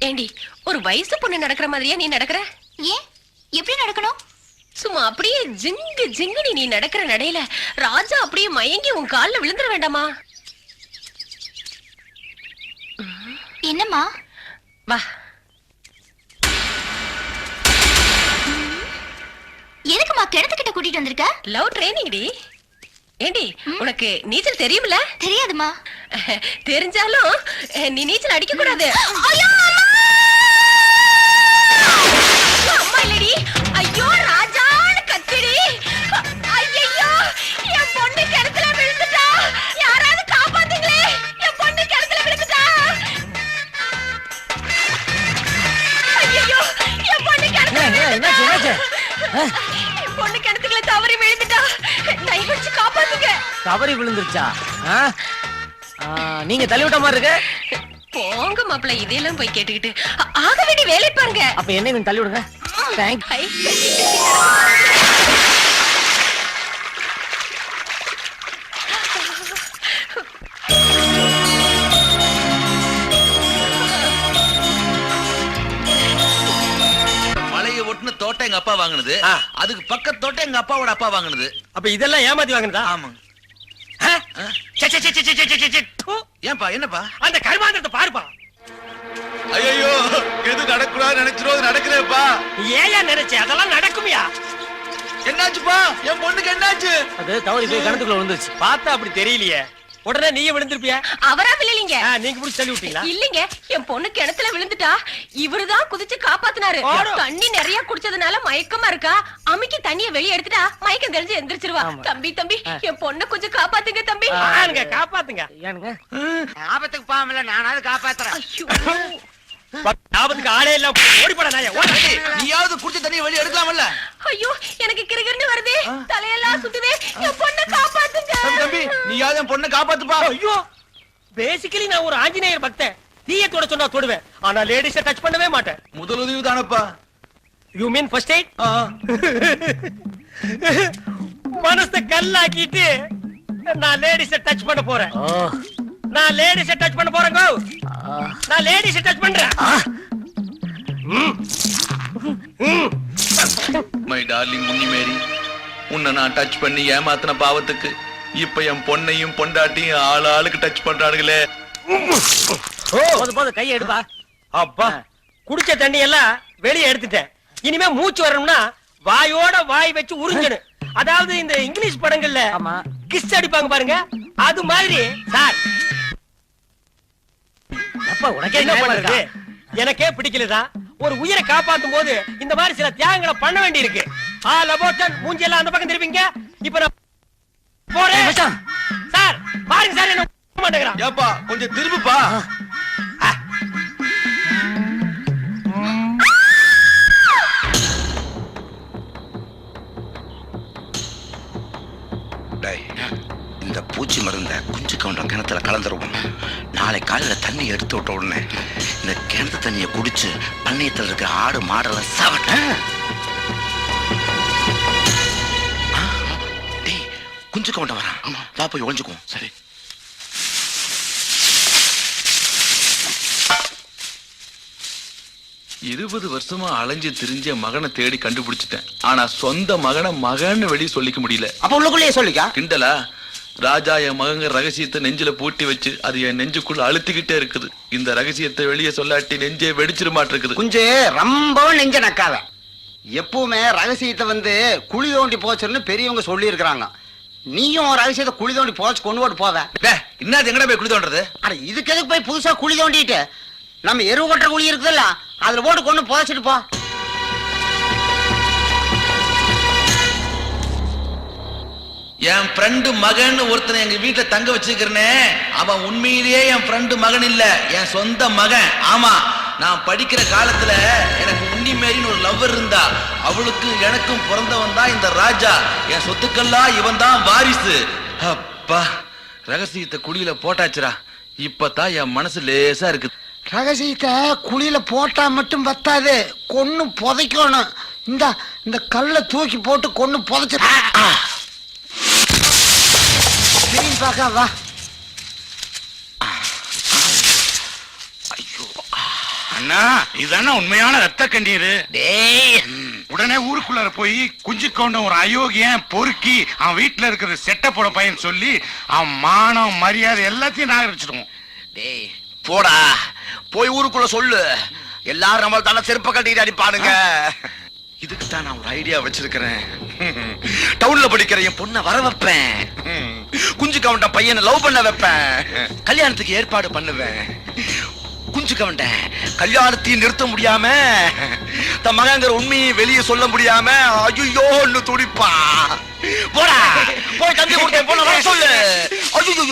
ஏண்டி ஒரு வயசு பொண்ணு நடக்கிற மாதிரியா நீ நடக்கிற? ஏன் எப்படி நடக்கணும்? சும்மா அப்படியே ஜிங்கு ஜிங்குனி நீ நடக்கிற நடையில ராஜா அப்படியே மயங்கி உன் கால்ல விழுந்துட வேண்டாமா? என்னம்மா? வா. எதுக்குமா கிணத்துக்கிட்ட கூட்டிட்டு வந்திருக்க? லவ் ட்ரைனிங் டி. ஏண்டி உனக்கு நீச்சல் தெரியுமில்ல? தெரியாதுமா. தெரிஞ்சாலும் நீ நீச்சல் அடிக்க கூடாது. அம்மா இல்லடி. ஐயோ ராஜான்னு கத்திடி. ஐயோ என் பொண்ணு கிணத்துல விழுந்துட்டா. யாராவது காப்பாத்துங்களே. என் பொண்ணு கிணத்துல விழுந்துட்டா. ஐயோ என் பொண்ணு கிணத்துல. என் பொண்ணு கிணத்துக்குள்ள தவறி விழுந்துட்டா. நான் வச்சு காப்பாத்துங்க. தவறி விழுந்துருச்சா? நீங்க தள்ளி விட்ட மாதிரி இருக்கு. போங்க மாப்பிள்ள, இதெல்லாம் போய் கேட்டுக்கிட்டு ஆக வேண்டிய வேலை பாருங்க. அப்ப என்ன கொஞ்சம் தள்ளி விடுங்க. மலையை ஒட்டுன தோட்டம் எங்க அப்பா வாங்கினது, அதுக்கு பக்கத்து தோட்டம் எங்க அப்பாவோட அப்பா வாங்கினது. அப்ப இதெல்லாம் ஏமாத்தி வாங்கினதா? ஆமா. ஏன்பா என்னப்பா? அந்த கர்மாந்திரத்தை பாருப்பா. ஐயோ எது நடக்கூடாது நினைச்சிரும் நடக்குதேப்பா. ஏயா நினைச்ச அதெல்லாம் நடக்குமியா? என்னாச்சுப்பா? என் பொண்ணுக்கு என்னாச்சு? அது தவறி போய் கிணத்துக்குள்ள விழுந்துச்சு. பார்த்தா அப்படி தெரியலையே. உடனே நீயே விழுந்திருப்பியா? அவரா விழலீங்க. நீங்க புடிச்சு தள்ளி விட்டீங்களா? இல்லீங்க, என் பொண்ணு கிணத்துல விழுந்துட்டா. இவருதான் குதிச்சு காப்பாத்தினாரு. தண்ணி நிறைய குடிச்சதுனால மயக்கமா இருக்கா. அமுக்கி தண்ணிய வெளியே எடுத்துட்டா மயக்கம் தெளிஞ்சு எந்திரிச்சிருவா. தம்பி தம்பி என் பொண்ணு கொஞ்சம் காப்பாத்துங்க தம்பி. காப்பாத்துங்க. ஏனுங்க ஆபத்துக்கு பாவமில்ல, நானாவது காப்பாத்துறேன். ஆபத்துக்கு ஆளே இல்ல. ஓடிப்பட நாயா. நீயாவது குடிச்ச தண்ணிய வெளியே எடுக்கலாம்ல? ஐயோ எனக்கு கிறுகிறுன்னு வருதே. தலையெல்லாம் சுத்துதே. என் பொண்ணு காப்பாத்துங்க. தம்பி நீயாவது என் பொண்ணை காப்பாத்துப்பா. ஐயோ பேசிக்கலி நான் ஒரு ஆஞ்சநேயர் பக்தன். தீய தொட சொன்னா தொடுவேன், ஆனா லேடிஸ டச் பண்ணவே மாட்டேன். முதல் உதவி தானப்பா. You mean first eight? மனச கல்லாக்கிட்டு நான் லேடிஸ டச் பண்ண போறேன். நான் லேடிஸ டச் பண்ண போறேன். நான் லேடிஸ டச் பண்றேன். மை டார்லிங் முன்னி மேரி, உன்னை நான் டச் பண்ணி ஏமாத்தின பாவத்துக்கு இப்ப என் பொண்ணையும் பொண்டாட்டியும் ஆளுக்கு டச் பண்றானுங்களே. போது கையை எடுப்பா. அப்பா குடிச்ச தண்ணி எல்லாம் வெளியே எடுத்துட்டேன். இனிமே மூச்சு வரணும்னா வாயோட வாய் வச்சு உறிஞ்சணும். அதாவது இந்த இங்கிலீஷ் படங்கள்ல கிஸ் அடிப்பாங்க பாருங்க, அது மாதிரி. சார் அப்பா உனக்கே என்ன பண்றது? எனக்கே பிடிக்கலதான். ஒரு உயிரை காப்பாத்தும் போது இந்த மாதிரி சில தியாகங்களை பண்ண வேண்டி இருக்கு. மூஞ்சி எல்லாம் அந்த பக்கம் திருப்பிங்க. இப்ப நான் போறேன். சார் பாருங்க சார், என்ன மாட்டேங்கிறான். ஏப்பா கொஞ்சம் திரும்புப்பா. இந்த பூச்சி மருந்த குஞ்சு கவுண்டம் கிணத்துல கலந்துருவோம். நாளை காலையில தண்ணி எடுத்து விட்ட உடனே இந்த கிணத்து தண்ணியை குடிச்சு பண்ணையத்தில் இருக்கிற ஆடு மாடெல்லாம் சாப்பிட்ட. குஞ்சு கவுண்டம் வரான், வா போய் ஒழிஞ்சுக்குவோம். சரி. இருபது வருஷமா அலைஞ்சு திரிஞ்ச மகனை தேடி கண்டுபிடிச்சிட்டேன். ஆனா சொந்த மகனை மகன்னு வெளியே சொல்லிக்க முடியல. அப்ப உள்ளுக்குள்ளேயே சொல்லிக்கா. கிண்டலா? ராஜா என் மகங்க ரகசியத்தை நெஞ்சில பூட்டி வச்சு அது என் நெஞ்சுக்குள்ள அழுத்திக்கிட்டே இருக்குது. இந்த ரகசியத்தை வெளியே சொல்லாட்டி நெஞ்சே வெடிச்சிட மாட்டிருக்குது. குஞ்சு ரொம்ப நெஞ்ச நக்காத. எப்பவுமே ரகசியத்தை குழி தோண்டி போச்சுன்னு பெரியவங்க சொல்லி இருக்கிறாங்க. நீயும் ரகசியத்தை குழி தோண்டி போச்சு கொண்டு போட்டு போவ. என்னது எங்கடா போய் குழி தோண்டுறது? அட இதுக்கு எதுக்கு போய் புதுசா குழி தோண்டிட்டு, நம்ம எருவு கொட்டுற குழி இருக்குதுல்ல, அதுல போட்டு கொண்டு போச்சுட்டு போ. என் ஃப்ரெண்டு மகன் ஒருத்தனை எங்க வீட்டுல தங்க வச்சிருக்கிறனே, அவன் உண்மையிலேயே என் ஃப்ரெண்டு மகன் இல்ல, என் சொந்த மகன். ஆமா, நான் படிக்கிற காலத்துல எனக்கு உன்னி மேரின்னு ஒரு லவ்வர் இருந்தா. அவளுக்கு எனக்கும் பிறந்தவன் தான் இந்த ராஜா. என் சொத்துக்கெல்லாம் இவன் தான் வாரிசு. அப்பா ரகசியத்தை குழியில போட்டாச்சுரா. இப்பதான் என் மனசு லேசா இருக்கு. ரகசியத்தை குழியில போட்டா மட்டும் பத்தாது, கொன்னு புதைக்கணும். இந்த கல்லை தூக்கி போட்டு கொன்னு புதைச்சு பார்க்க வா. ஐயோ அண்ணா இதானே உண்மையான ரத்த கண்ணீர். டேய் உடனே ஊருக்குள்ளார போய் குஞ்சு கவுண்டம் ஒரு அயோக்கியன் பொறுக்கி அவன் வீட்டுல இருக்கிற செட்டப்போட பையன் சொல்லி அவன் மானம் மரியாதை எல்லாத்தையும் நாகரிச்சிடுவோம். டேய் போடா, போய் ஊருக்குள்ள சொல்லு. எல்லாரும் நம்மள தான செருப்ப கட்டிட்டு அடிப்பானுங்க. இதுக்கு தான் நான் ஒரு ஐடியா வச்சிருக்கிறேன். டவுன்ல படிக்கிற என் பொண்ணை வர வைப்பேன். குஞ்சு கவுண்ட பையனை லவ் பண்ண வைப்பேன். கல்யாணத்துக்கு ஏற்பாடு பண்ணுவேன். குஞ்சு கவுண்ட கல்யாணத்தையும் நிறுத்த முடியாம தன் மகங்கிற உண்மையை வெளியே சொல்ல முடியாம ஐயோன்னு துடிப்பா. போடா, போய் தந்தி கொடுத்தேன் பொண்ணை வர சொல்லு. ஐயோ